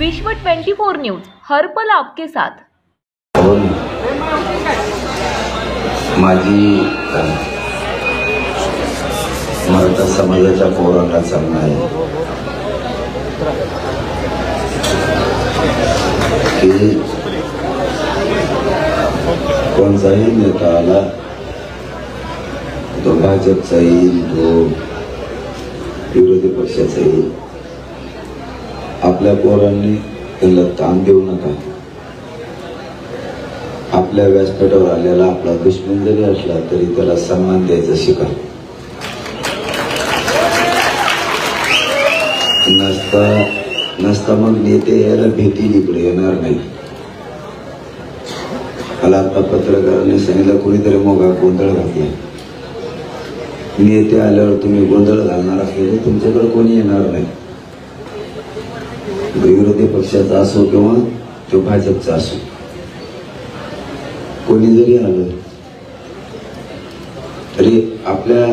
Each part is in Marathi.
विश्व 24 न्यूज हर पल आपके साथ। माझी मराठा समाजाच्या पोराला सांगणं आहे की कोणताही नेता आला तो भाजपचा येईल, तो विरोधी पक्षाचा येईल, आपल्या पोरांनी त्याला ताण देऊ नका। आपल्या व्यासपीठावर आलेला आपला दुश्मन जरी असला तरी त्याला सन्मान द्यायचा शिका। नसता मग नेते याला भेटील इकडे येणार नाही। मला आता पत्रकारांनी सांगितलं कोणीतरी मोगा गोंधळ घातला, नेते आल्यावर तुम्ही गोंधळ घालणार असले तर तुमच्याकडे कोणी येणार नाही। विरोधी पक्षाचा असो किंवा तो भाजपचा असो, कोणी जरी आलं तरी आपल्या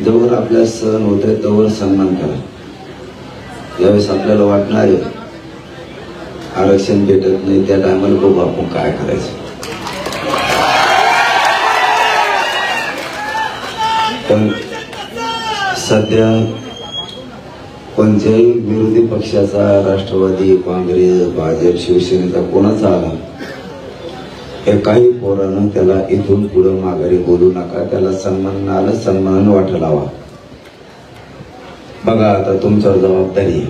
जवळ आपल्या सहन होते तोवर सन्मान करा। यावेळेस आपल्याला वाटणार आहे आरक्षण भेटत नाही, त्या टायमाला बघू आपण काय करायचं। पण सध्या कोणत्याही विरोधी पक्षाचा, राष्ट्रवादी, काँग्रेस, भाजप, शिवसेनेचा कोणाचा आला, एकाही पोरानं त्याला इथून पुढे माघारी बोलू नका। त्याला सन्मानानं सन्मानानं वाटा लावा। बघा आता तुमच्यावर जबाबदारी आहे,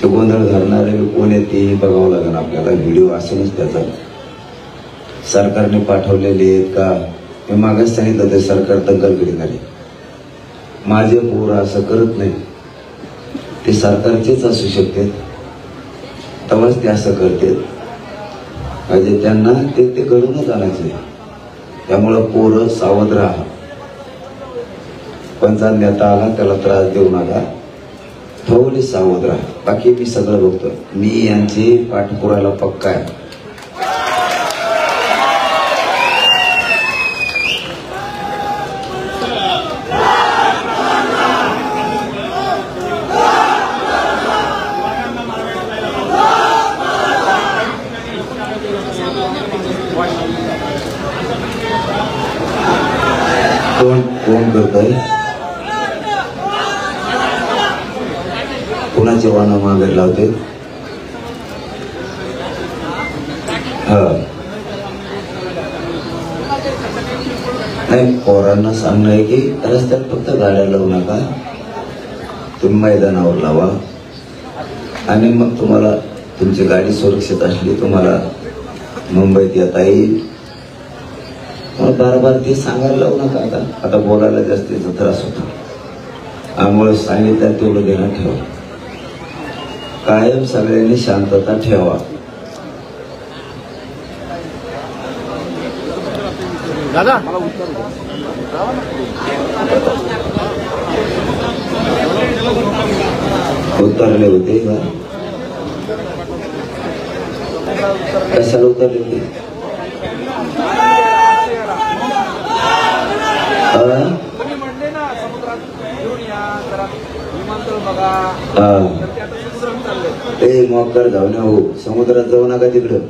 तो गोंधळ घालणारे कोण आहे ते बघावं लागेल आपल्याला। व्हिडिओ असेलच त्याचा, सरकारने पाठवलेले आहेत का? मी मागच सांगितलं ते सरकार दंगलगिरी झाली। माझे पोर असं करत नाही, ते सरकारचेच असू शकते, तेव्हाच ते असं करते। म्हणजे त्यांना ते घडूनच आणायचे। त्यामुळं पोरं सावध राहा। कोणता नेता आला त्याला त्रास देऊ नका, थोडी सावध राहा। बाकी मी सगळं बघतो, मी यांची पाठपुरायला पक्का आहे। कोण करतोय? कोणाचे वाहन मागे लावते? नाही, पोरांना सांगणं आहे की रस्त्यात फक्त गाड्या लावू नका, तुम्ही मैदानावर लावा। आणि मग तुम्हाला तुमची गाडी सुरक्षित असली तुम्हाला मुंबईत येता येईल। बार ते सांगायला लावू नका। आता बोलायला जास्तीचा त्रास होता, त्यामुळे सांगितलं तेवढं देणं ठेवा। कायम सगळ्यांनी शांतता ठेवा। दादा उतरले होते का? कशाला उतरले होते? ते मोकर जाऊ ना हो, समुद्रात जाऊ नका तिकडं।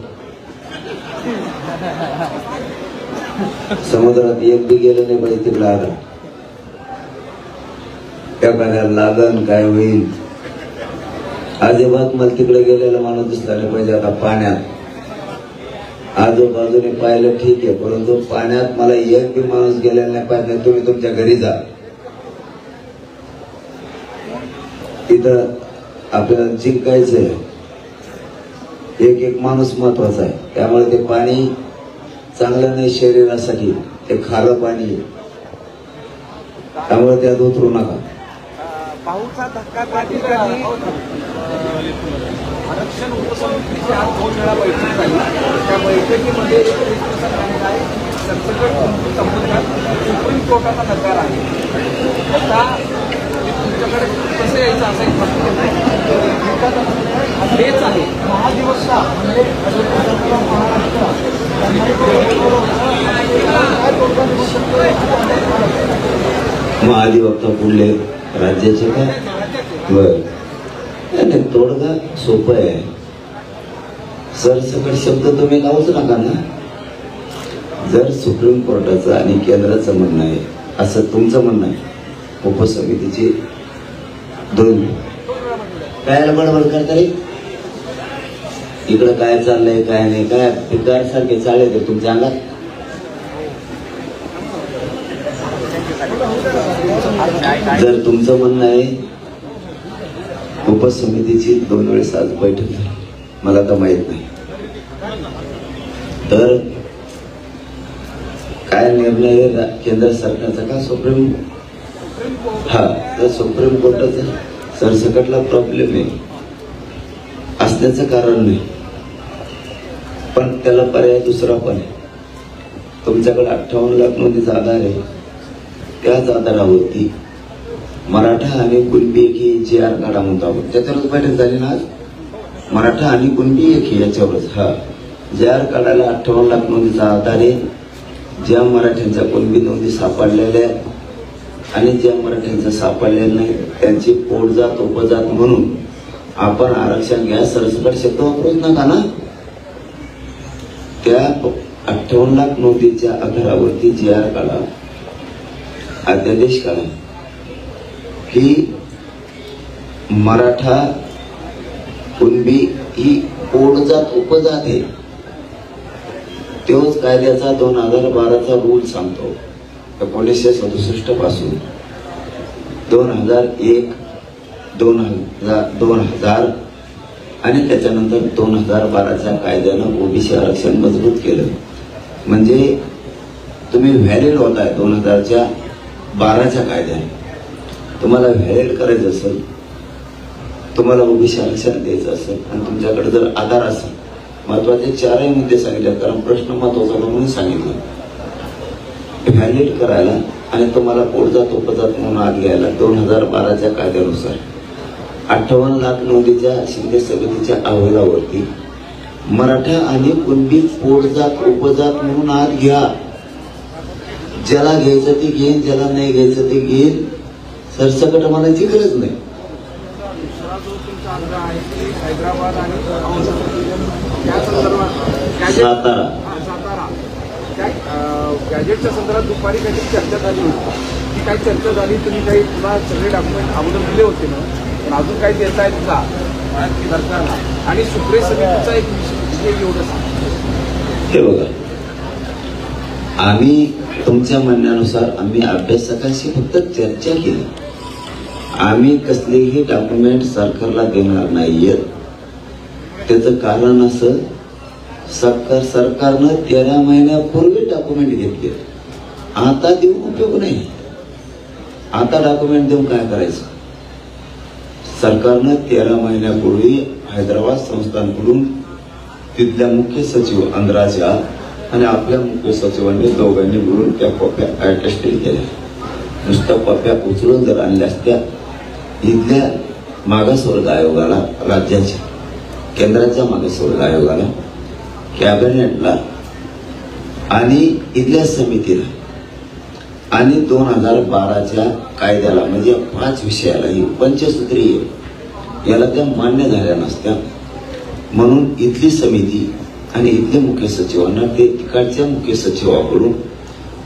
समुद्रात एक बी गेलं नाही पाहिजे तिकडं। आता एखाद्या लागण काय होईल, अजिबात मला तिकडे गेलेला माणूस दिसला नाही पाहिजे। आता पाण्यात आजूबाजूने पाहिलं ठीक आहे, परंतु पाण्यात मला एक बी माणूस गेलेला नाही पाहिजे। तुम्ही तुमच्या घरी जा, तिथं आपल्याला जिंकायचंय। एक माणूस महत्वाचा आहे, त्यामुळे ते पाणी चांगलं नाही शरीरासाठी, ते खारं पाणी आहे, त्यामुळे त्यात उतरू नका। पाऊसचा धक्का त्या ठिकाणी आरक्षण उपसमितीची आज 2 वेळा बैठक झाली। त्या बैठकीमध्ये एक डिस्कशन झालेलं आहे, सरसकट संबंधात सुप्रीम कोर्टाचा नकार आहे। आता तुमच्याकडे कसं यायचं असं एक प्रश्न हेच आहे। महादिवसचा म्हणजे महाधिवक्ता पुढले राज्याचे काय? बर नाही, तोडगा सोपं आहे. सरसकट शब्द तुम्ही लावूच नका ना. जर सुप्रीम कोर्टाचं आणि केंद्राचं म्हणणं आहे असं तुमचं म्हणणं आहे, उपसमितीची दोन काय बडबड करता रे, इकडं काय चाललंय काय नाही, काय पिकार सारखे चालले ते तुमच्या अंगात. जर तुमचं म्हणणं आहे उपसमितीची 2 वेळेस आज बैठक झाली, मला तर माहित नाही, तर काय निर्णय केंद्र सरकारचा का सुप्रीम, हा तर सुप्रीम कोर्टाचा सरसकटला प्रॉब्लेम आहे असण्याचं कारण नाही, पण त्याला पर्याय दुसरा पण आहे. तुमच्याकडे 58 लाख नोंदीचा आधार आहे, त्याच आधारावरती मराठा आणि कुणबी एकी JR काढा म्हणतो आपण, त्याच्यावरच बैठक झाली ना आज. मराठा आणि कुणबी एकी याच्यावरच हा JR काढायला 58 लाख नोंदीचा आधार आहे. ज्या मराठ्यांच्या कुणबी नोंदी सापडलेल्या आणि ज्या मराठ्यांच्या सापडलेल्या नाही त्यांची पोटजात उपजात म्हणून आपण आरक्षण घ्या, सरसकट शब्द वापरूच नका ना. त्या 58 लाख नोंदीच्या आधारावरती JR काढा, अध्यादेश काढा की मराठा कुणबी ही पोटजात उपजात आहे. तोच कायद्याचा 2012चा रूल सांगतो. 1967 पासून 2001, 2000 आणि त्याच्यानंतर 2012च्या कायद्यानं ओबीसी आरक्षण मजबूत केलं. म्हणजे तुम्ही व्हॅलिड होताय 2012च्या कायद्याने. तुम्हाला व्हॅलिड करायचं असेल, तुम्हाला ओबीसी आरक्षण द्यायचं असेल आणि तुमच्याकडे जर आधार असेल, महत्वाचे 4ही मुद्दे सांगितले कारण प्रश्न महत्वाचा म्हणून सांगितलं. व्हॅलिड करायला आणि तुम्हाला पोटजात उपजात म्हणून आत घ्यायला 2012च्या कायद्यानुसार 58 लाख नोंदीच्या शिंदे समितीच्या अहवालावरती मराठा आणि कुणबी पोटजात उपजात म्हणून आत घ्या. ज्याला घ्यायचं ते घेईन, ज्याला नाही घ्यायचं ते घेईन. सरसकट म्हणायची गरज नाही. हैदराबाद आणि त्या संदर्भात सातारा गॅजेटच्या संदर्भात दुपारी काहीतरी चर्चा झाली होती. ती काही चर्चा झाली, तुम्ही काही तुला सगळे डॉक्युमेंट अगोदर दिले होते ना, पण अजून काही देता आहेत का सरकारला? आणि सुप्रीम समितीचा एक विषय एवढं सांग. हे बघा, आम्ही तुमच्या म्हणण्यानुसार आम्ही अभ्यासकांशी फक्त चर्चा केली. आम्ही कसलेही डॉक्युमेंट सरकारला देणार नाहीये. त्याचं कारण असं, सरकारनं 13 महिन्यापूर्वी डॉक्युमेंट घेतले. आता देऊन उपयोग नाही. आता डॉक्युमेंट देऊन काय करायचं? सरकारनं 13 महिन्यापूर्वी हैदराबाद संस्थानकडून तिथल्या मुख्य सचिव अंद्राजा आणि आपल्या मुख्य सचिवांनी दोघांनी मिळून त्या कॉप्या अटेस्टेड केल्या. नुसत्या कॉप्या उचलून जर आणल्या असत्या इथल्या मागासवर्ग आयोगाला, राज्याच्या केंद्राच्या मागासवर्ग आयोगाला, कॅबिनेटला आणि इथल्या समितीला आणि 2012च्या कायद्याला म्हणजे 5 विषयाला ही पंचसूत्रीय याला त्या मान्य झाल्या नसत्या. म्हणून इथली समिती आणि इथल्या मुख्य सचिवांना ते तिकडच्या मुख्य सचिवाकडून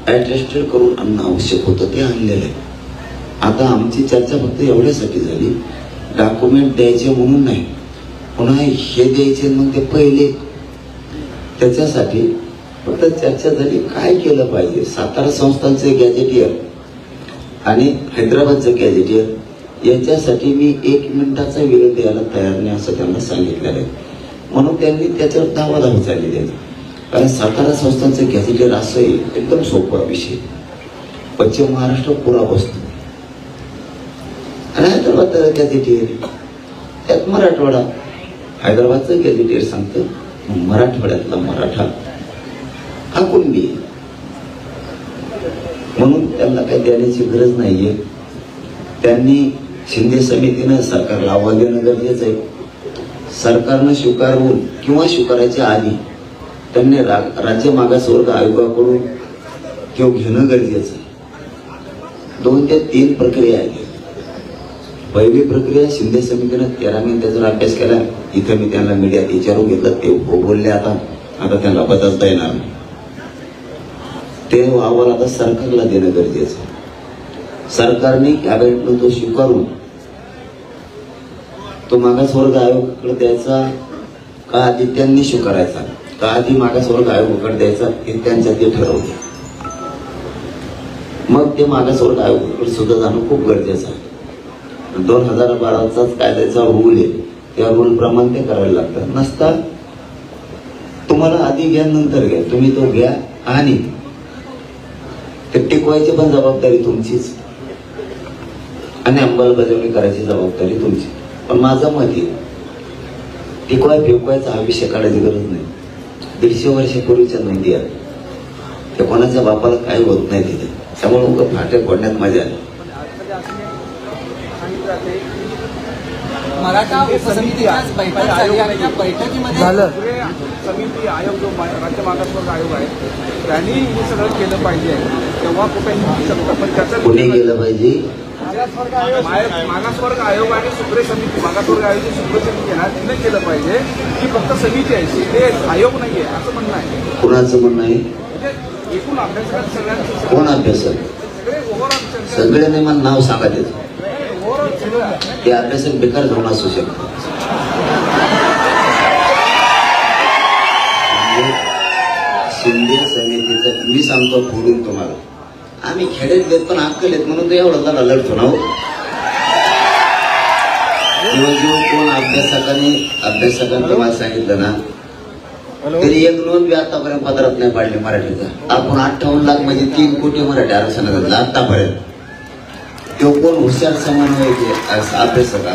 अटेस्टेड करून आणणं आवश्यक होतं, ते आणलेलं आहे. आता आमची चर्चा फक्त एवढ्यासाठी झाली, डॉक्युमेंट द्यायचे म्हणून नाही, पुन्हा हे द्यायचे मग ते पहिले, त्याच्यासाठी फक्त चर्चा झाली काय केलं पाहिजे. सातारा संस्थांचे गॅजेटियर आणि हैदराबादचं गॅजेटियर याच्यासाठी मी 1 मिनिटाचा वेळ द्यायला तयार नाही असं त्यांना सांगितलेलं आहे. म्हणून त्यांनी त्याच्यावर धावाधाव चालली द्यायची. कारण सातारा संस्थांचं गॅजेटियर असं एकदम सोपा विषय, पश्चिम महाराष्ट्र पुरा बसतो आणि हैदराबाद गॅजेटियर त्यात मराठवाडा. हैदराबादचं गॅजेटियर सांगतं मराठवाड्यातला मराठा हा कुणबी, म्हणून त्यांना काही देण्याची गरज नाहीये. त्यांनी शिंदे समितीनं सरकारला आव्हान देणं गरजेचं आहे. सरकारनं स्वीकारवून किंवा स्वीकारायच्या आधी त्यांनी राज्य मागासवर्ग आयोगाकडून घेणं गरजेचं आहे. 2 ते 3 प्रक्रिया आहेत. पहिली प्रक्रिया शिंदे समितीनं 13 मिनिटाचा अभ्यास केला. इथं मी त्यांना मीडियात विचारून घेतलं, ते हो बोलले. आता त्यांना बदलता येणार नाही. ते अहवाल आता सरकारला देणं गरजेचं आहे. सरकारने कॅबिनेटनं तो स्वीकारून तो मागासवर्ग आयोगाकडे द्यायचा का आधी त्यांनी स्वीकारायचा का आधी मागासवर्ग आयोगाकडे द्यायचा हे त्यांच्या ते ठरवले. मग ते मागासवर्ग आयोगाकडे सुद्धा जाणं खूप गरजेचं आहे. 2012चाच कायद्याचा रूल आहे, त्या रूल प्रमाणे ते करायला लागतं. नसता तुम्हाला आधी घ्या नंतर घ्या, तुम्ही तो घ्या आणि ते टिकवायची पण जबाबदारी तुमचीच आणि अंमलबजावणी करायची जबाबदारी तुमची. पण माझं मत आहे टिकवाय फेकवायचा हा विषय काढायची गरज नाही. 150 वर्षापूर्वीच्या नोंदी आहेत, त्या कोणाच्या बापाला काही होत नाही तिथे. त्यामुळे उगाच फाटे फोडण्यात मजा आली. मराठा उपसमितीच्या बैठक झाली आणि त्या बैठकीमध्ये समिती आयोग जो राज्य मागासवर्ग आयोग आहे त्यांनी हे सगळं केलं पाहिजे. तेव्हा कुठेही होऊ शकतं, पण त्याचं कोणी केलं पाहिजे? मागासवर्ग आयोग आणि सुप्रे समिती, मागासवर्ग आयोगाची सुप्रे समिती आहे ना, तिने केलं पाहिजे. ही फक्त समिती आहे, ते आयोग नाहीये असं म्हणणं आहे. कुणाचं म्हणणं आहे? म्हणजे एकूण अभ्यासक्रम सगळ्यांचं कोण अभ्यासक? सगळे ओव्हरऑल सगळे नाही, मला नाव सांगा त्याचं. ओव्हरऑल सगळं ते अभ्यासक बेकार जाऊन असू शकतो. शिंदे समितीचं मी सांगतो फोडून तुम्हाला, आम्ही खेड्यात देत पण अक्कल येत म्हणून तो एवढा झाला लढतो ना. कोण अभ्यासकांनी तुम्हाला सांगितलं ना, तरी एक नोंद बी आतापर्यंत पदरात नाही पाडली मराठीचा. आपण 58 लाख म्हणजे 3 कोटी मराठी आरक्षण घातलं आतापर्यंत. तो कोण हुशार समन्वय अभ्यासक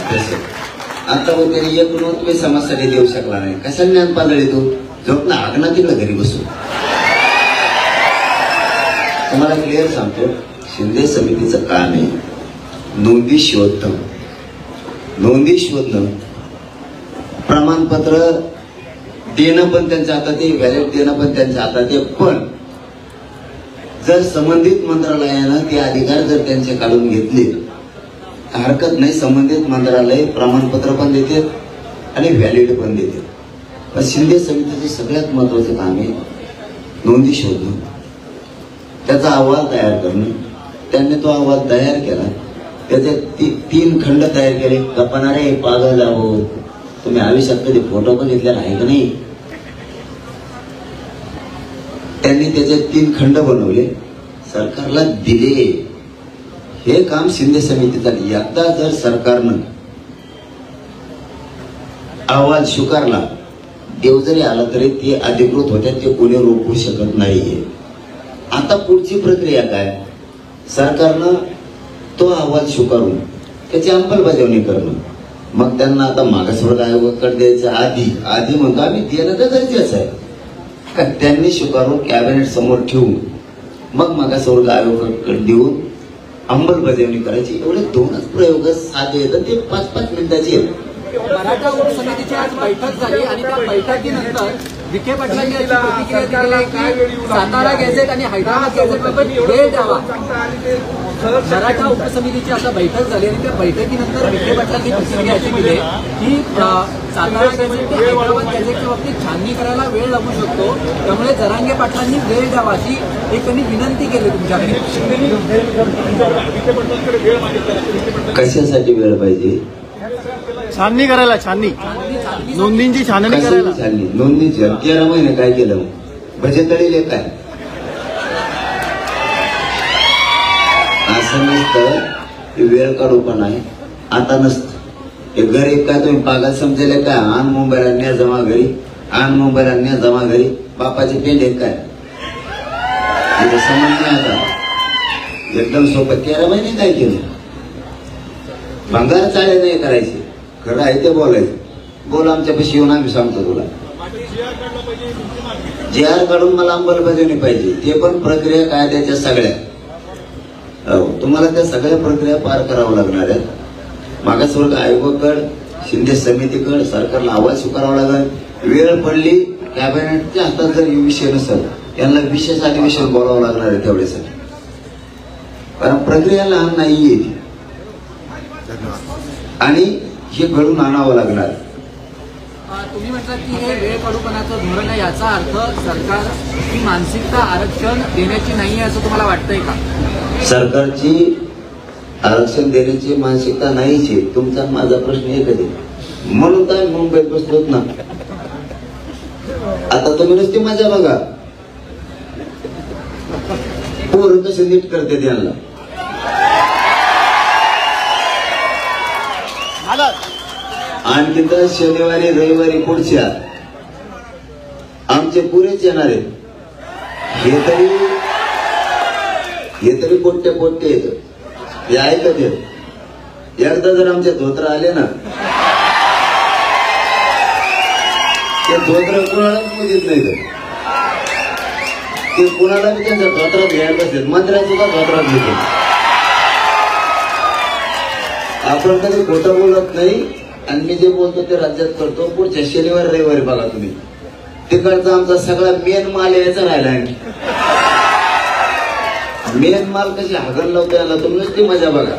आता पण त्याने एक नोंद तुम्ही समाजासाठी देऊ शकला नाही. कशा ज्ञान पाजळी तो झोप ना आगना तिकडं घरी बसून. तुम्हाला क्लिअर सांगतो, शिंदे समितीचं काम आहे नोंदी शोधणं, प्रमाणपत्र देणं पण त्यांच्या हातात आहे, व्हॅलिड देणं पण त्यांच्या हातात आहे. पण जर संबंधित मंत्रालयानं ते अधिकार जर त्यांचे काढून घेतले हरकत नाही. संबंधित मंत्रालय प्रमाणपत्र पण देते आणि व्हॅलिड पण देते. पण शिंदे समितीचं सगळ्यात महत्वाचं काम आहे नोंदी शोधणं, त्याचा अहवाल तयार करणं. त्यांनी तो अहवाल तयार केला, त्याचे 3 खंड तयार केले. कपणारे पागल आहोत, तुम्ही आयुष्यात कधी फोटो बघितलेला आहे का नाही? त्यांनी त्याचे 3 खंड बनवले, सरकारला दिले. हे काम शिंदे समितीचं. एकदा जर सरकारनं अहवाल स्वीकारला, देव जरी आला तरी ते अधिकृत होत्या, ते कोणी रोखू शकत नाहीये. आता पुढची प्रक्रिया काय? सरकारनं तो अहवाल स्वीकारून त्याची अंमलबजावणी करणं. मग त्यांना आता मागासवर्ग आयोगाकडे द्यायचं. आधी म्हणतो आम्ही देणं तर गरजेचं आहे. त्यांनी स्वीकारून कॅबिनेट समोर ठेवून मग मागासवर्ग आयोगाकडे देऊन अंमलबजावणी करायची. एवढे 2च प्रयोग साधे येतात, ते 5-5 मिनिटाचे आहेत. मराठा उपसमितीची आज बैठक झाली आणि त्या बैठकीनंतर विखे पाटलांनी याची प्रतिक्रिया दिली की सातारा गॅझेट आणि हैदराबाद गॅझेटबाबत वेळ द्यावा. मराठा उपसमितीची आता बैठक झाली आणि त्या बैठकीनंतर विखे पाटलांनी प्रतिक्रिया अशी दिली की सातारा गॅझेट ते हैदराबाद गॅझेटच्या बाबतीत छाननी करायला वेळ लागू शकतो, त्यामुळे जरांगे पाटलांनी वेळ द्यावा अशी एक त्यांनी विनंती केली तुमच्याकडे. कशासाठी वेळ पाहिजे? छाननी करायला, नोंदींची छाननी करायला. नोंदीची 13 महिने काय केलं? भजे तळीले काय? असं नसतं, वेळ काढू पण आहे. आता नसतं हे गरीब काय तुम्ही पागल समजेल काय? आण मुंबईला न्या जमा घरी, आण मुंबईला न्या जमा घरी. बापाचे पेंड आहे काय? समज नाही. आता एकदम सोपं. 13 महिने काय केलं? भंगार चाळे नाही करायचे, खरं आहे ते बोलायचं. बोल आमच्यापाशी येऊन आम्ही सांगतो तुला. GR काढून मला अंमलबजावणी पाहिजे. ते पण प्रक्रिया कायद्याच्या सगळ्या. तुम्हाला त्या सगळ्या प्रक्रिया पार करावं लागणार आहेत. मागासवर्ग आयोगाकडे, शिंदे समितीकडे सरकारला अहवाल स्वीकारावा लागेल. वेळ पडली कॅबिनेटच्या हातात जर विषय नसेल, त्यांना विशेष अधिवेशन बोलावं लागणार आहे तेवढ्यासाठी. कारण प्रक्रिया लहान नाहीये. धन्यवाद. आणि हे घडून आणावं लागणार. तुम्ही म्हटलं की हे वेळकाढूपणाचं धोरण आहे, याचा अर्थ सरकार ही मानसिकता आरक्षण देण्याची नाही आहे असं तुम्हाला वाटतंय का? सरकारची आरक्षण देण्याची मानसिकता नाहीच आहे. तुमचा माझा प्रश्न एकच आहे, म्हणून तर आम्ही मुंबईत बसलोत ना. आता तुम्ही नुसती मजा बघा, पोरं कसे नीट करते त्यांना. आणखी तर शनिवारी रविवारी पुढच्या आमचे पुरेच येणार आहेत. हे तरी पोट्टे येत हे ऐकत येत. एकदा जर आमचे धोत्र आले ना, ते धोत्र कुणालाच मुलीत नाही तर ते कुणाला बी त्यांच्या धोत्रात घ्यायला बसलेत. मंत्र्या सुद्धा धोत्रात घेतो. आपण कधी खोटं बोलत नाही आणि मी जे बोलतो ते राज्यात करतो. पुढच्या शनिवार रविवारी बघा तुम्ही, तिकडचा आमचा सगळा मेन माल यायचा राहिला. मेन माल कशी हागण लावतो याला तुम्ही नुसती मजा बघा.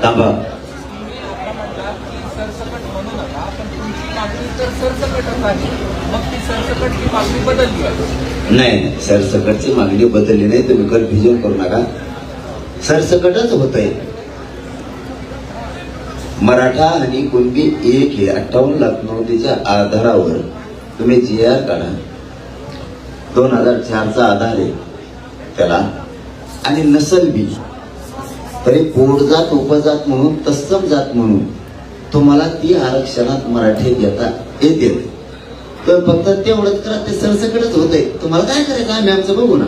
थांबा, नाही सरसकटची मागणी बदलली नाही. तुम्ही कन्फ्युजन करू नका, सरसकटच होत आहे. मराठा आणि कुणबी एक हे 58 लाख नोंदीच्या आधारावर तुम्ही GR काढा. 2004चा आधार आहे त्याला. आणि नसल बी तरी पोटजात उपजात म्हणून तत्सम जात म्हणून तुम्हाला ती आरक्षणात मराठी घेता येते. तर फक्त तेवढंच करा, ते सरसकटच होत आहे. तुम्हाला काय करायचं आम्ही आमचं बघू ना.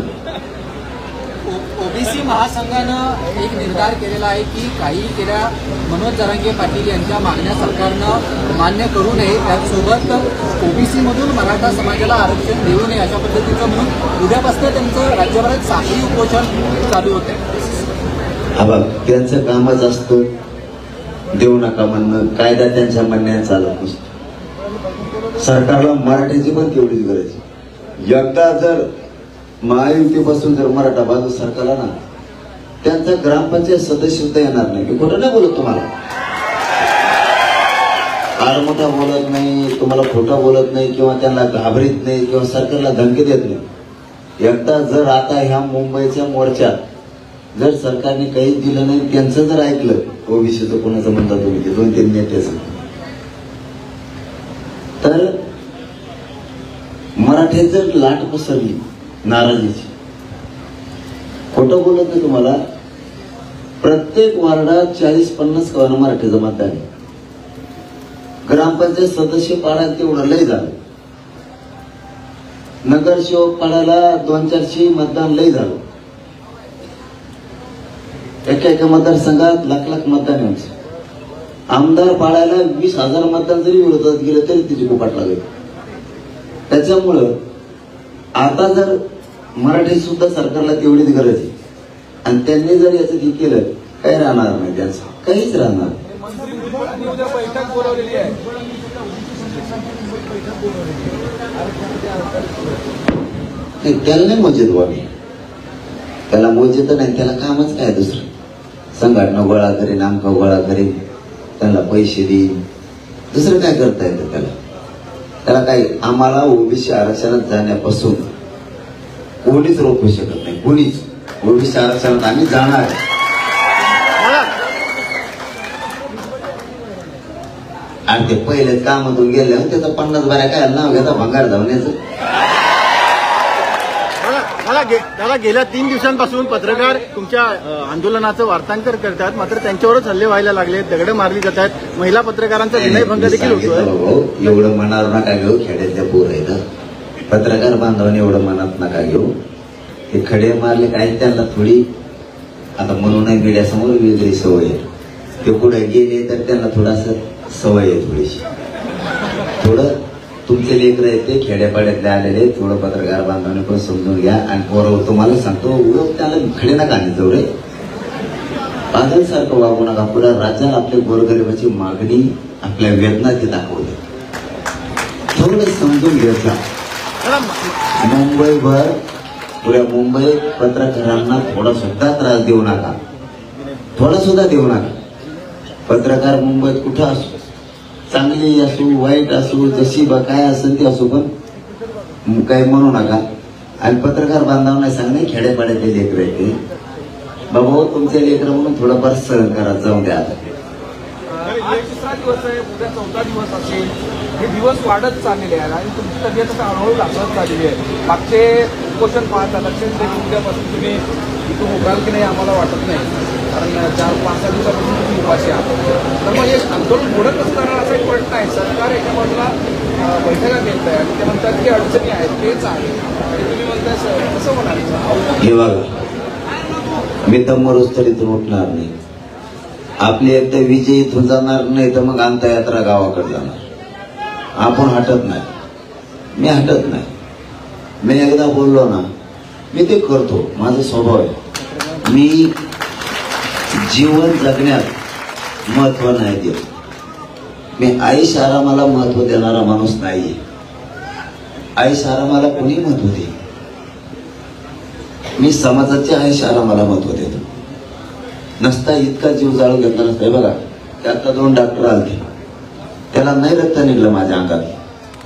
ओबीसी महासंघानं एक निर्धार केलेला आहे की काही केल्या मनोज जरांगे पाटील यांच्या मागण्या सरकारनं मान्य करू नये. त्याचसोबत ओबीसी मधून मराठा समाजाला आरक्षण देऊ नये अशा पद्धतीचं म्हणून उद्यापासून त्यांचं राज्यभरात साखळी उपोषण चालू होते. बघ, त्यांचं कामच असतं देऊ नका म्हणणं. कायदा त्यांच्या म्हणण्यात चालत नसतो. सरकारला मराठीची पण तेवढीच गरज आहे. एकदा जर महायुतीपासून जर मराठा बाजू सरकारला ना, त्यांचा ग्रामपंचायत सदस्य सुद्धा येणार नाही. मी खोटं नाही बोलत तुम्हाला, फार मोठा बोलत नाही, तुम्हाला खोटं बोलत नाही किंवा त्यांना घाबरीत नाही किंवा सरकारला धमकी देत नाही. एकदा जर आता ह्या मुंबईच्या मोर्चात जर सरकारने काहीच दिलं नाही, त्यांचं जर ऐकलं ओबीसीचं कोणाचं म्हणतात तुम्ही ते 2-3 नेत्याचं, तर मराठी जर लाट पसरली नाराजीची, खोटं बोलत नाही तुम्हाला, प्रत्येक वार्डात 40-50 कवाना मराठीचं मतदान आहे. ग्रामपंचायत सदस्य पाडायला तेवढं लय झालं. नगरसेवक पाडायला 200-400 मतदान लय झालं. एका मतदारसंघात लाख मतदान आहे. आमदार पाडायला 20,000 मतदान जरी विरोधात गेलं तरी तिची कुपाट लागेल. त्याच्यामुळं आता जर मराठी सुद्धा सरकारला तेवढीच गरज आहे. आणि त्यांनी जर याचं हे केलं, काही राहणार नाही, त्यांचं काहीच राहणार बैठक बोलवलेली आहे. त्याला नाही मजेत व्हावी, त्याला मजेत नाही, त्याला कामच काय दुसरं. संघटना गोळा करीन, आमका गोळा करीन, त्यांना पैसे देईन, दुसरं काय करता येतं त्याला. त्याला काय, आम्हाला ओबीसी आरक्षणात जाण्यापासून कोणीच रोखू शकत नाही, कोणीच. ओबीसी आरक्षणात आम्ही जाणार. आणि ते पहिले कामातून गेल्यावर त्याचा 50 बाऱ्या काय नाव घेता भंगार धावण्याचं. दादा, गेल्या 3 दिवसांपासून पत्रकार तुमच्या आंदोलनाचं वार्तांकन करतात, मात्र त्यांच्यावरच हल्ले व्हायला लागले, दगड मारली जात आहेत, महिला पत्रकारांचा विनयभंग देखील होतोय. एवढं मनावर नका घेऊ, खेड्यातल्या पोर आहेत, पत्रकार बांधवांनी एवढं मनात नका घेऊ. ते खडे मारले काय, त्यांना थोडी आता म्हणून मीडियासमोर वेगळी सवय आहे. ते पुढे गेले तर त्यांना थोडासा सवय आहे थोडीशी. थोडं तुमचे लेकर आहेत ते खेड्यापाड्यातले आलेले, थोडं पत्रकार बांधवांनी पण समजून घ्या. आणि पोरं तुम्हाला सांगतो, उडव त्याला खडे नका आणि जवळे पागलसारखं वागू नका. पुढे राज्याला आपल्या गोरगरिबाची मागणी, आपल्या वेदना ते दाखवते. थोडं समजून घ्यायचा. मुंबईभर पुऱ्या मुंबईत पत्रकारांना थोडा सुद्धा त्रास देऊ नका, थोडा सुद्धा देऊ नका. पत्रकार मुंबईत कुठं असो, चांगली असू वाईट असू, जशी काय असेल ती असू, पण काही म्हणू नका. आणि पत्रकार बांधवांना सांगणे खेड्यापाड्यातले लेकर आहे ते, बाबा तुमचे लेकर म्हणून थोडंफार सहन करा, जाऊ द्या. आज 3रा दिवस आहे, उद्या 4था दिवस असेल, हे दिवस वाढत चाललेले आहेत आणि तुमची तब्येत आता हळूहळू लागत चाललेली आहे. मागचे उपोषण पाहता लक्षात देखील उद्यापासून तुम्ही इथून उभाल की नाही आम्हाला वाटत नाही, कारण 4-5 दिवसापासून तुम्ही उपाशी आहात. तर मग हे आंदोलन मोडत असताना असा एक प्रश्न आहे, सरकार एका बाजूला बैठका घेत आहे आणि ते म्हणतात की अडचणी आहेत, तेच आहे, आणि तुम्ही म्हणताय कसं होणार? हे बघा, मी तर मरुस्थळीतून उठणार नाही. आपली एकदा विजय इथून जाणार नाही तर मग अंत्ययात्रा गावाकडे जाणार. आपण हटत नाही, मी हटत नाही. मी एकदा बोललो ना, मी ते करतो, माझा स्वभाव आहे. मी जीवन जगण्यात महत्व नाही देत. मी आयुष आरामाला महत्व देणारा माणूस नाहीये. आयुष आरामाला कोणी महत्व दे, मी समाजाच्या आयुष आरामाला महत्व देतो. नसता इतका जीव जाळून घेतला नसता. बघा, आता 2 डॉक्टर आले, त्याला नाही रक्त निघलं माझ्या अंगात,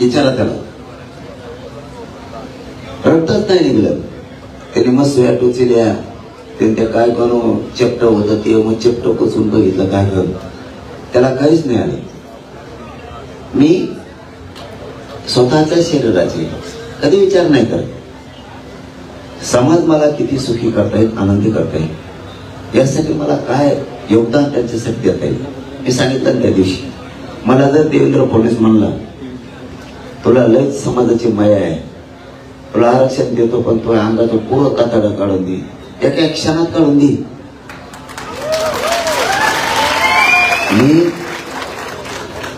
विचारा त्याला, रक्तच नाही निघलं. त्याने मग सुया टोचल्या, त्यांच्या काय करू चपट होतं ते, मग चपट कोचून बघितलं काय करू, त्याला काहीच नाही आलं. मी स्वतःच्या शरीराचे कधी विचार नाही करत. समाज मला किती सुखी करता येईल, आनंदी करता येईल, यासाठी मला काय योगदान त्यांच्यासाठी देता येईल. मी सांगितलं त्या दिवशी, मला जर देवेंद्र फडणवीस म्हणला तुला लयच समाजाची माया आहे, तुला आरक्षण देतो, पण तो अंगाचं पूर्ण कातडं काढून दे, एका क्षणात काढून दे. मी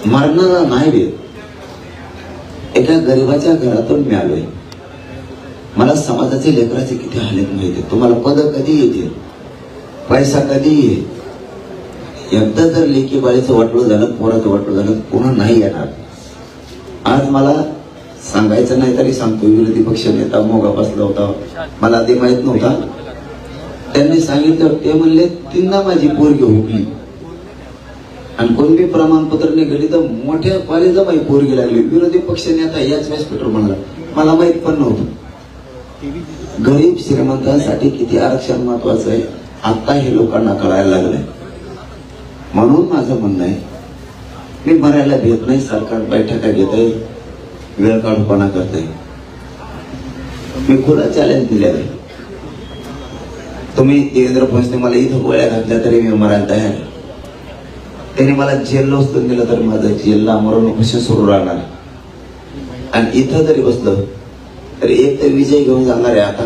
मरणारा नाही देत. एका गरिबाच्या घरातून मी आलोय. मला समाजाचे लेकराचे किती हालत माहिती. तुम्हाला पद कधी येतील, पैसा कधी येईल. एकदा जर लेकी बाळीचं वाटलं झालं, पोराचं वाटलं झालं, पुन्हा नाही येणार. आज मला सांगायचं नाही तरी सांगतो, विरोधी पक्ष नेता मोगा बसला होता, मला आधी माहित नव्हता. त्यांनी सांगितलं, ते म्हणले तिंदा माझी पोरगी हुकली आणि कोणती प्रमाणपत्र निघाली तर मोठ्या कॉलेजला माझी पोरगी लागली. विरोधी पक्ष नेता याच व्यासपीठावर म्हणला, मला माहित पण नव्हतं. गरीब श्रीमंतांसाठी किती आरक्षण महत्वाचं आहे आता हे लोकांना कळायला लागलंय. म्हणून माझं म्हणणं आहे, मी मरायला भेट नाही. सरकार बैठका घेत आहे, वेळ काढूपणा करत आहे. मी खुला चॅलेंज दिलेलं आहे. तुम्ही देवेंद्र फडणवीसने मला इथं गोळ्या घातल्या तरी मी मरायला तयार आहे. त्यांनी मला जेलला उचलून दिलं तर माझं जेलला मरण उपोषण सुरू राहणार. आणि इथं जरी बसलं तरी एक तर विजय घेऊन जाणार आहे आता,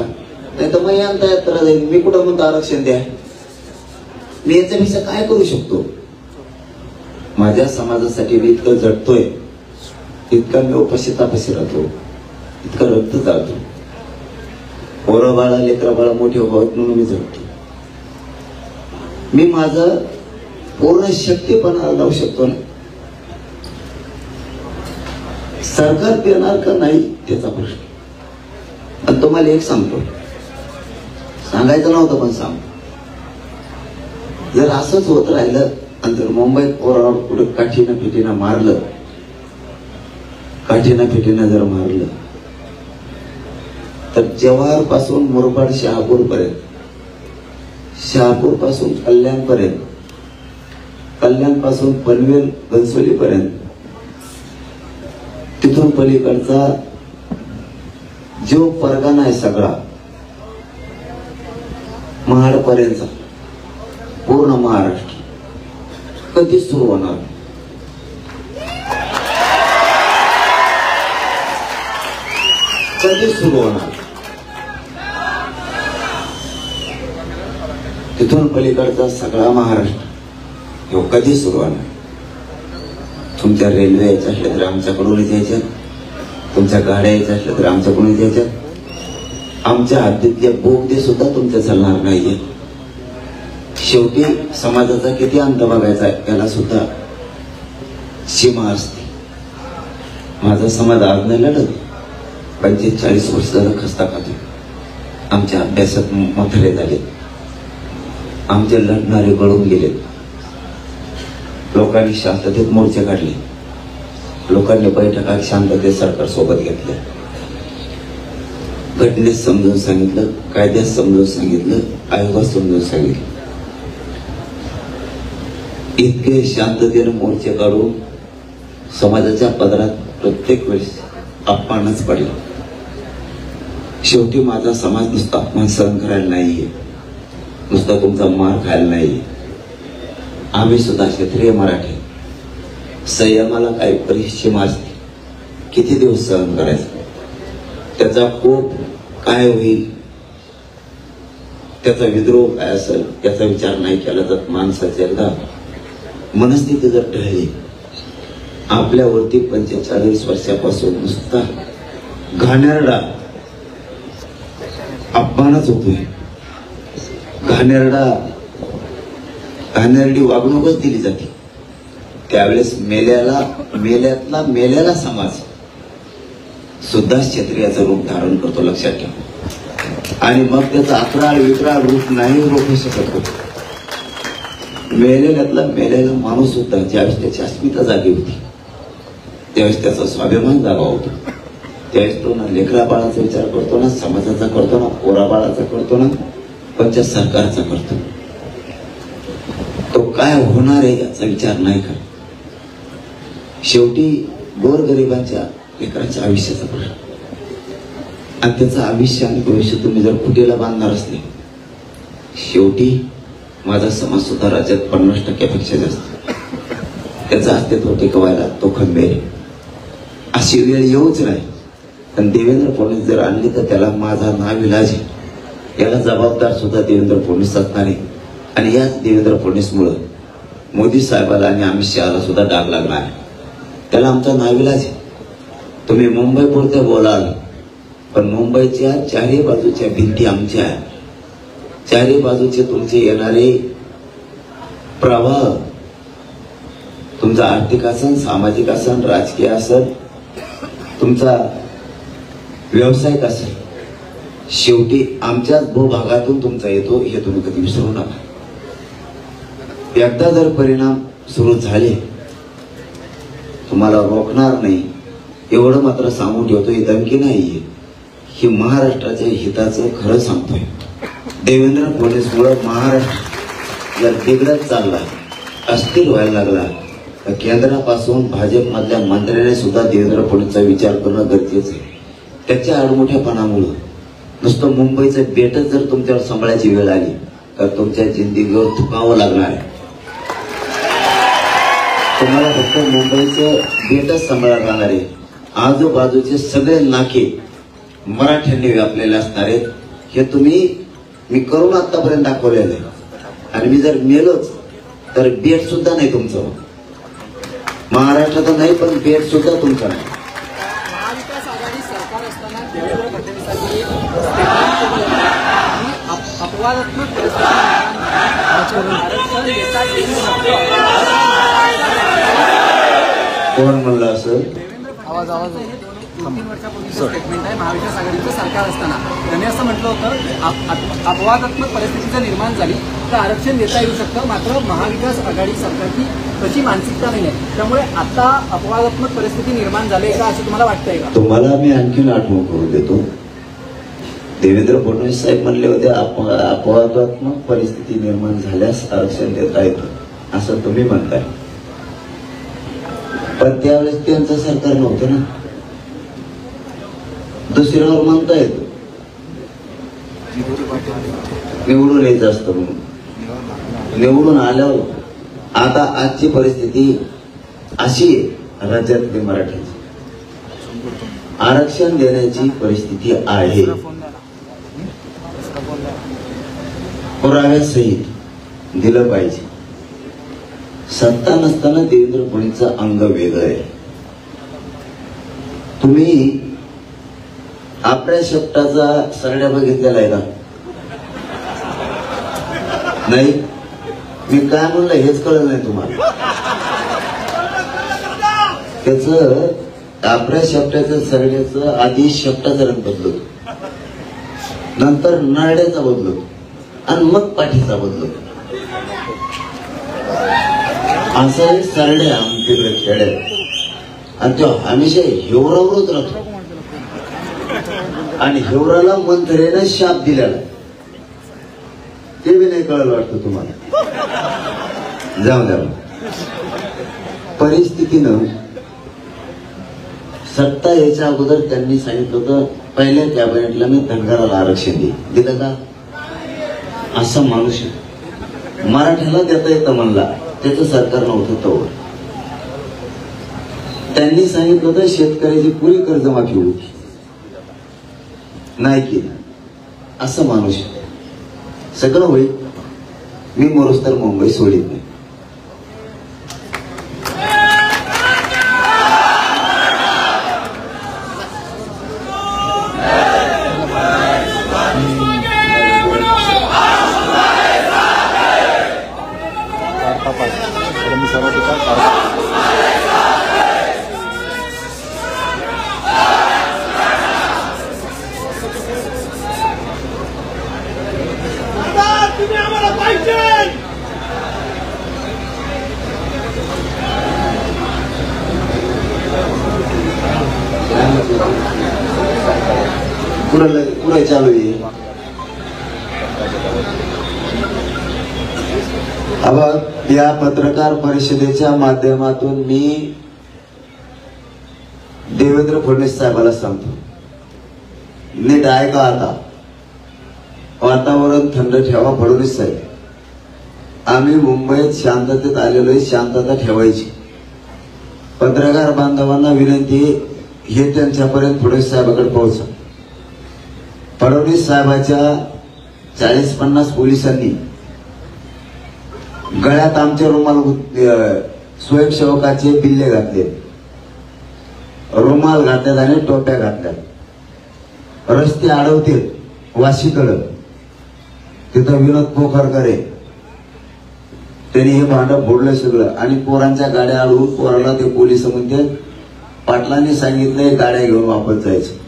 नाही तर मग अंत्ययात्रा जाईल. मी कुठं म्हणतो आरक्षण द्या, मी याच्यापेक्षा काय करू शकतो. माझ्या समाजासाठी मी इतकं झटतोय, इतका मी उपाशी तापाशी राहतो, इतकं रक्त जातो. पोरं बाळा लेकरा बाळा मोठी होत म्हणून मी झटतो. मी माझं पूर्ण शक्तीपणा लावू शकतो ना. सरकार देणार का नाही त्याचा प्रश्न. आणि तुम्हाला एक सांगतो, सांगायचं नव्हतं पण सांगतो, जर असंच होत राहिलं आणि जर मुंबईत पोरावर कुठे काठीनं फिटीनं मारलं, काठीनं फिटीनं जर मारलं, तर जवाहर पासून मुरबाड शहापूर पर्यंत, शहापूर पासून कल्याण पर्यंत, कल्याण पासून पनवेल घनसोली पर्यंत, तिथून पलीकडचा जो परगणा आहे सगळा महाड पर्यंत, पूर्ण महाराष्ट्र कधी सुरू होणार. कधी सुरू होणार. तिथून पलीकडचा सगळा महाराष्ट्र कधी सुरू होणार. तुमच्या रेल्वे यायच्या असल्या तर आमच्याकडूनच यायच्या, तुमच्या गाड्या यायच्या असल्या तर आमच्याकडूनच यायच्या. आमच्या हद्दीतले बोगदे सुद्धा तुमच्या चालणार नाहीये. शेवटी समाजाचा किती अंत बघायचा याला सुद्धा सीमा असते. माझा समाज आज नाही लढत, 45-40 वर्ष झालं खस्ता खातो. आमच्या अभ्यासात मोठे झाले, आमचे लढणारे गळून गेले, लोकांनी शांततेत मोर्चे काढले, लोकांनी बैठका शांततेत सरकार सोबत घेतल्या, घटनेत समजून सांगितलं, कायद्यात समजून सांगितलं, आयोगात समजून सांगितलं. इतके शांततेने मोर्चे काढून समाजाच्या पदरात प्रत्येक वेळेस अपमानच पडला. शेवटी माझा समाज नुसता अपमान सहन करायला नाहीये, नुसता तुमचा मार खायला नाहीये. आम्ही सुद्धा क्षेत्रीय मराठी संयमाला काही परिसीमा असते, किती दिवस सहन करायचं, त्याचा कोप काय होईल, त्याचा विद्रोह काय असेल याचा विचार नाही केला तर माणसाची एकदा मनस्थिती जर ढळली, आपल्यावरती 45 वर्षापासून नुसता घाणेरडा अपमानच होतोय, घाणेरडी वागणूकच दिली जाते, त्यावेळेस मेल्याला समाज सुद्धा क्षत्रियाचं रूप धारण करतो, लक्षात ठेवा. आणि मग त्याचं अकराळ विकराळ रूप नाही रोखू शकत. मेलेला माणूस सुद्धा ज्यावेळेस त्याची अस्मिता जागी होती, त्यावेळेस त्याचा स्वाभिमान जागा होतो, त्यावेळेस तो ना लेकरा बाळाचा विचार करतो, ना समाजाचा करतो, ना पोरा बाळाचा करतो, ना पंचायत सरकारचा करतो. तो काय होणार आहे याचा विचार नाही करत. शेवटी गोरगरिबांच्या लेकरांच्या आयुष्याचा प्रश्न, आणि त्याचं आयुष्य आणि भविष्य तुम्ही जर कुठेला बांधणार असले, शेवटी माझा समाज सुद्धा राज्यात 50% जास्त त्याचं अस्तित्व टिकवायला तो खंबीर आहे. अशी वेळ येऊच नाही. पण देवेंद्र फडणवीस जर आणली तर त्याला माझा नाविलाज आहे, याला जबाबदार सुद्धा देवेंद्र फडणवीस असणार आहे. आणि याच देवेंद्र फडणवीसमुळे मोदी साहेबाला आणि अमित शहाला सुद्धा डाग लागणार आहे. त्याला आमचा नाविलाज आहे. तुम्ही मुंबई पुरते बोलाल, पण मुंबईच्या चारही बाजूच्या भिंती आमच्या आहेत. चारही बाजूचे तुमचे येणारे प्रवाह, तुमचा आर्थिक असन, सामाजिक असन, राजकीय असन, तुमचा व्यावसायिक असेल, शेवटी आमच्याच भूभागातून तुमचा येतो, हे तुम्ही कधी विसरू नका. एकदा जर परिणाम सुरू झाले, तुम्हाला रोखणार नाही एवढं मात्र सांगून ठेवतो. ही धमकी नाहीये, ही महाराष्ट्राच्या हिताचं खरं सांगतोय. देवेंद्र फडणवीसमुळे महाराष्ट्र जर बिघडत चालला, अस्थिर व्हायला लागला, तर केंद्रापासून भाजपमधल्या मंत्र्याने सुद्धा देवेंद्र फडणवीसचा विचार करणं गरजेचं आहे. त्याच्या आडमोठ्यापणामुळं नुसतं मुंबईचं बेटच जर तुमच्यावर सांभाळायची वेळ आली तर तुमच्या जिंदगीवर थुकावं लागणार आहे. तुम्हाला फक्त मुंबईचं बेटच सांभाळायला लागणार आहे. आजूबाजूचे सगळे नाके मराठ्यांनी व्यापलेले असणार आहेत. हे मी करून आतापर्यंत दाखवलेलं आहे. आणि मी जर मेलोच तर बेट सुद्धा नाही तुमचं, महाराष्ट्राचं नाही, पण बेट सुद्धा तुमचं नाही. महाविकास आघाडी सरकार असताना देवेंद्र फडणवीसांनी अपवादात्मक कोण म्हणलं असं? आवाज 2-3 वर्षापूर्वीचं स्टेटमेंट आहे. महाविकास आघाडीचं सरकार असताना त्यांनी असं म्हटलं होतं, अपवादात्मक परिस्थिती जर निर्माण झाली तर आरक्षण देता येऊ शकतं, मात्र महाविकास आघाडी सरकारची तशी मानसिकता नाही आहे. त्यामुळे आता अपवादात्मक परिस्थिती निर्माण झाली का असं तुम्हाला वाटतंय का? तुम्हाला मी आणखीन आठवण करून देतो. देवेंद्र फडणवीस साहेब म्हणले होते अपवादात्मक परिस्थिती निर्माण झाल्यास आरक्षण देता येतं, असं तुम्ही म्हणताय. पण त्यावेळेस त्यांचं सरकार नव्हतं ना, दुसऱ्यावर म्हणता येतं निवडून यायचं असतं म्हणून. निवडून आल्यावर आता आजची परिस्थिती अशी आहे, राज्यातली मराठीची आरक्षण देण्याची परिस्थिती आहे. पुराव्यासहित दिलं पाहिजे. सत्ता नसताना देवेंद्र फडणवीसचं अंग वेगळं आहे. तुम्ही आपल्या शेपटाचा सरड्या बघितलेला आहे का? नाही. मी काय म्हणलं हेच कळलं नाही तुम्हाला. त्याच आपल्या शेपटाचं सरड्याचं आधी शेपटाचा रंग बदलतो. नंतर नरड्याचा बदलतो आणि मग पाठीचा बदलतो. असं सरडे आमच्याकडे खेड्यात आणि तो हमेशा हिवरावरच राहतो आणि हिवराला मंत्र्याने शाप दिलेला ते बी नाही कळलं वाटतं तुम्हाला. जाऊ द्या. परिस्थितीनं सत्ता यायच्या अगोदर त्यांनी सांगितलं होतं पहिल्या कॅबिनेटला मी धनगराला आरक्षण दिलं का? असा माणूस मराठ्याला देता येतं म्हणला, त्याचं सरकार नव्हतं तोवर. त्यांनी सांगितलं होतं शेतकऱ्याची पुरी कर्जमाफी होती, नाही केली. असं माणूस सगळं होईल, मी मरोस तर मुंबई सोडित नाही. पुढे चालू आहे. अब या पत्रकार परिषदेच्या माध्यमातून मी देवेंद्र फडणवीस साहेबाला सांगतो, नीट ऐका. आता वातावरण थंड ठेवा. फडणवीस साहेब, आम्ही मुंबईत शांततेत आलेलो आहे, शांतता ठेवायची. पत्रकार बांधवांना विनंती, हे त्यांच्यापर्यंत फडणवीस साहेबांकडे पोहोचा. फडणवीस साहेबांच्या 40-50 पोलिसांनी गळ्यात आमच्या रुमाल स्वयंसेवकाचे बिल्ले घातले, रुमाल घातल्यात आणि टोप्या घातल्यात. रस्ते अडवतील वाशीकडं, तिथं विनोद पोखरकर आहे, त्यांनी हे भांडं फोडलं सगळं. आणि पोरांच्या गाड्या अडवून पोराला ते पोलिस म्हणते पाटलांनी सांगितलंय गाड्या घेऊन वापस जायचं.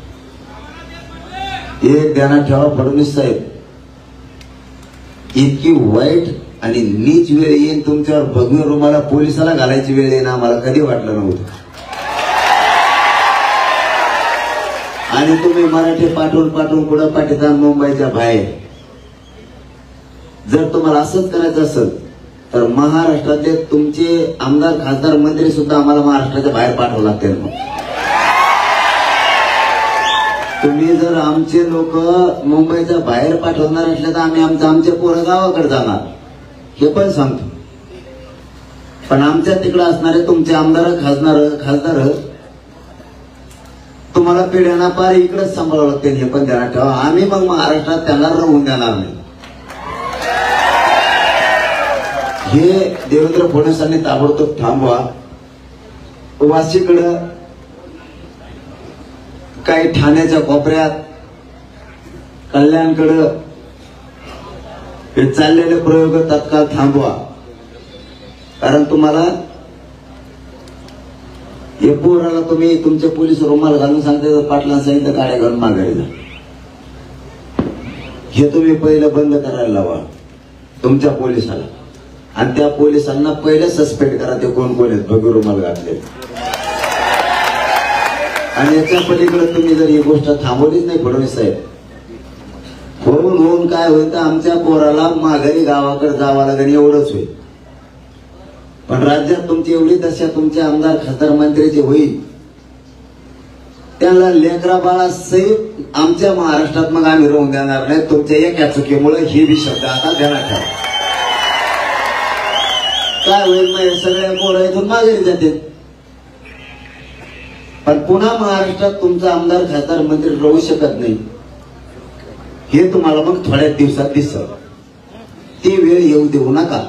हे ध्यानात ठेवा फडणवीस साहेब, इतकी वाईट आणि नीच वेळ येईन तुमच्यावर, भगवे रुमाला पोलिसाला घालायची वेळ येईन आम्हाला कधी वाटलं नव्हतं. आणि तुम्ही मराठी पाठवून पुढं पाठीता मुंबईच्या बाहेर. जर तुम्हाला असंच करायचं असेल तर महाराष्ट्रातले तुमचे आमदार खासदार मंत्री सुद्धा आम्हाला महाराष्ट्राच्या बाहेर पाठवावं लागतील. मग तुम्ही जर आमचे लोक मुंबईच्या बाहेर पाठवणार असले तर आम्ही आमच्या पोरं गावाकडे जाणार, हे पण सांगतो. पण आमच्या तिकडे असणारे तुमचे आमदार खासदार तुम्हाला पिढ्यांना पार इकडेच सांभाळावं लागते, हे पण ध्यानात ठेवा. आम्ही मग महाराष्ट्रात त्यांना राहून देणार नाही. हे देवेंद्र फडणवीसांनी ताबडतोब थांबवा. वाशीकडं काही ठाण्याच्या कोपऱ्यात, कल्याणकडं हे चाललेले प्रयोग तत्काळ थांबवा. कारण तुम्हाला हे पोराला तुम्ही तुमचे पोलीस रुमाल घालून सांगते पाटलांना सांगितलं गाड्या घालून माघारी जा, हे तुम्ही पहिलं बंद करायला लावा तुमच्या पोलिसाला. आणि त्या पोलिसांना पहिले सस्पेंड करा, ते कोण कोण आहेत भगवे रुमाल घातले. आणि याच्या पलीकडे तुम्ही जर ही गोष्ट थांबवलीच नाही फडणवीस साहेब, होऊन काय होईल तर आमच्या पोराला माघारी गावाकडे जावं लागेल, एवढंच होईल. पण राज्यात तुमची एवढी दशा तुमचे आमदार खासदार मंत्र्याचे होईल, त्याला लेकरा बाळा सहित आमच्या महाराष्ट्रात मग आम्ही राहून देणार नाही तुमच्या एका चुकीमुळे. ही बी शब्द आता ध्यानात ठेवा. काय होईल मग सगळ्या पोरं इथून माघारी जाते, पण पुन्हा महाराष्ट्रात तुमचा आमदार खासदार मंत्री राहू शकत नाही. हे तुम्हाला मग थोड्या दिवसात दिसत. ती वेळ येऊ देऊ नका.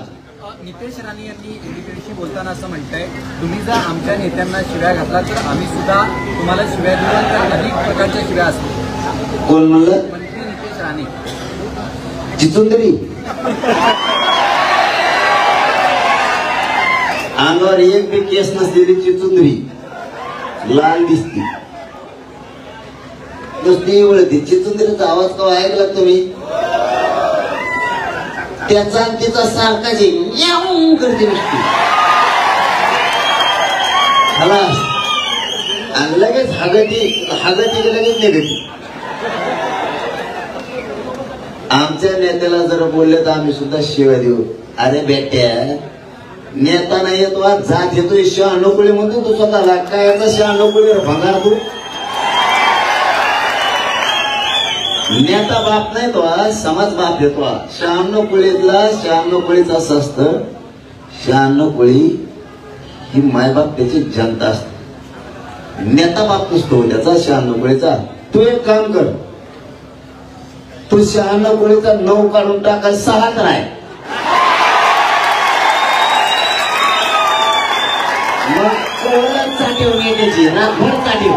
नितेश राणे यांनी एकीकडे बोलताना असं म्हणताय, तुम्ही जर आमच्या नेत्यांना शिव्या घातला तर आम्ही सुद्धा तुम्हाला शिव्या देऊ, तर अनेक प्रकारच्या शिव्या असतील. कोण म्हणलं? मंत्री नितेश राणे. चिचुंदरी अंगावर एक बी केस नसलेली चिचुंदरी लाल दिसती. नुसती वळती चिचुंदरीचा आवाज का ऐकला तुम्ही? त्याचा तिचा सारखा जे याऊ करते नुसती खलास आणि लगेच हागती लगेच निघते. आमच्या नेत्याला जर बोलले तर आम्ही सुद्धा शिव्या देऊ. अरे बेट्या, नेता नाही येतो जात येतो शहाणुकुळी म्हणतो तू स्वतःला. काय याचा शहाणुकुळी भंगार तू? नेता बाप नाही तो, समाज बाप येतो. 96 कुळीतला 96 कुळीच असं असतं. 96 कुळी ही मायबाप त्याची जनता असते. नेता बाप नसतो त्याचा 96 कुळीचा. तू एक काम कर, तू 96 कुळीचा 9 काढून टाका, 6 तर आहे. मग कोणाला चाटीव नेत्याची रातभर चाटीव.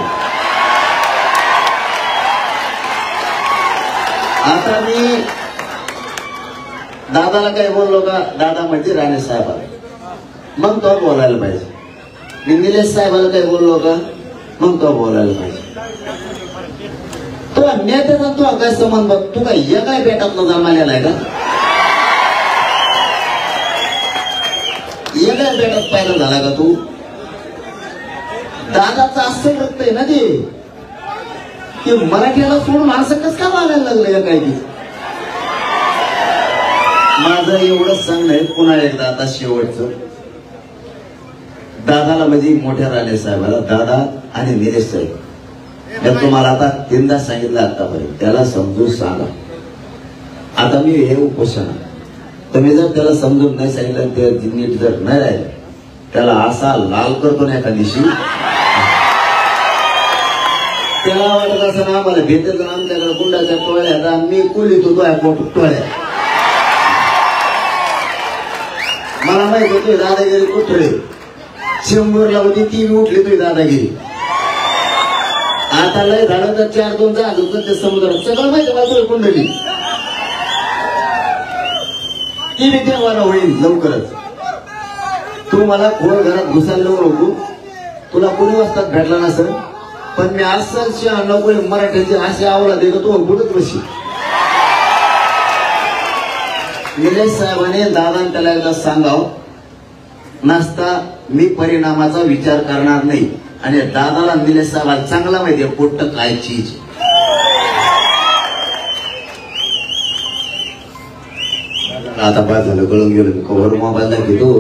आता मी दादाला काय बोललो का? दादा म्हणजे राणे साहेबाला, मग तो बोलायला पाहिजे. मी निलेश साहेबाला काय बोललो का? मग तो बोलायला पाहिजे. तो नेत्याचा तू काय संबंध बघ. तू काय एका बेटातला जन्मालेला आहे का? एका बेटात पाहिला झाला का तू? दादाचं असं रक्त आहे ना ते मराठीला सोडून असं कसं का वागायला लागलं या काय की? माझं एवढंच सांगणं आहे पुन्हा एकदा आता शेवटचं. दादाला म्हणजे मोठ्या राणे साहेबाला, दादा आणि निलेश साहेब, मी तुम्हाला आता 3दा सांगितलं आतापर्यंत, त्याला समजून सांगा. आता मी हे उपोषण, तुम्ही जर त्याला समजून नाही सांगितलं, ते नीट जर नाही राहिलं, त्याला असा लाल करतो ना एका दिवशी. त्याला वाटत असं ना आम्हाला भेटत ना आमच्याकडे गुंडाच्या टोळ्या, मी कुलीत होतो टोळ्या. मला माहित होती दादागिरी कुठे 100 होती, ती उठली तुझी दादागिरी. आता लय झालं तर 4-2 जहाज होतं ते समुद्रात, सगळं माहिती बाजूला कुंडली. ती बी तेव्हा होईल लवकरच. तू मला खोल घरात घुसायला नको, तुला कोणी वाजतात भेटला नसेल, पण मी असं 96 मराठ्याची अशी आवडा देतो तो बुडत बशी. निलेश साहेबांनी दादा त्याला एकदा सांगाव नसता मी परिणामाचा विचार करणार नाही. आणि दादाला निलेश साहेबाला चांगला माहितीये पोट्ट काय चीज. आता बाद झालं, कळून गेलो मी. कव्हर मोबाईल दाखवतो.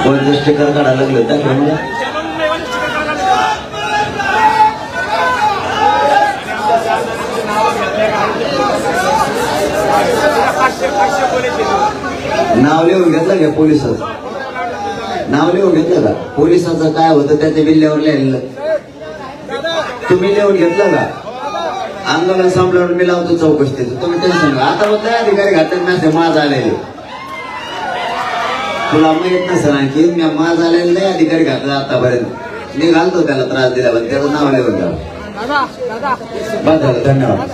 कोणतं स्टिकर काढायला लागलं दाखव मला. नाव लिहून घेतलं का पोलिसाचं? नाव लिहून घेतलं का? पोलिसाचं काय होतं त्याच्या बिल्ल्यावर लिहिलेलं तुम्ही लिहून घेतलं का? आंदोलन संपल्यावर मी लावतो चौकशी. तुम्ही टेन्शन नका. आता होत अधिकारी घातले नसे माझ आलेले, तुला माहित नसेल आणखी मी माझ आलेले नाही अधिकारी घातला आतापर्यंत. मी घालतो त्याला त्रास दिला पण त्याचं नाव लिहून घ्या. बस झालं, धन्यवाद.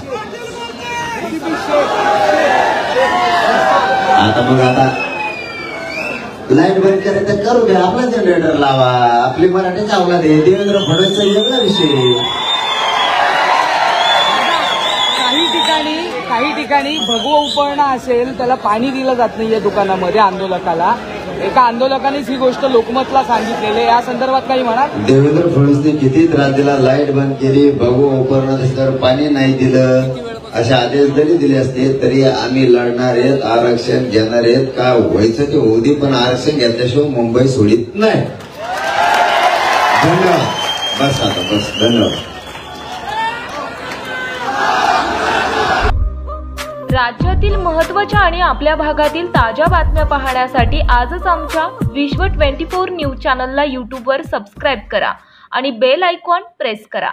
आता मग आता लाईट बंद करायचं करू द्या, आपला जनरेटर लावा. आपली मराठी चावला दे. देवेंद्र फडणवीसचा वेगळा विषय. काही ठिकाणी भगवं उपळणं असेल त्याला पाणी दिलं जात नाहीये दुकानामध्ये आंदोलकाला. एका आंदोलकानेच ही गोष्ट लोकमतला सांगितलेली. या संदर्भात काही म्हणा. देवेंद्र फडणवीसने किती त्रास दिला, लाईट बंद केली, भगवं उपळणं दिसल्यावर पाणी नाही दिलं, असे आदेश जरी दिले असते तरी आम्ही लढणार आहेत, आरक्षण घेणार आहेत. का व्हायचं ते होऊ दे, पण आरक्षण घेतल्याशिवाय मुंबई सोडित नाही. धन्यवाद. बस आता बस, धन्यवाद. राज्यातील महत्त्वाच्या आणि आपल्या भागातील ताज्या बातम्या पाहण्यासाठी आजच आमच्या विश्व 24 न्यूज चॅनलला यूट्यूबवर सबस्क्राईब करा आणि बेल आयकॉन प्रेस करा.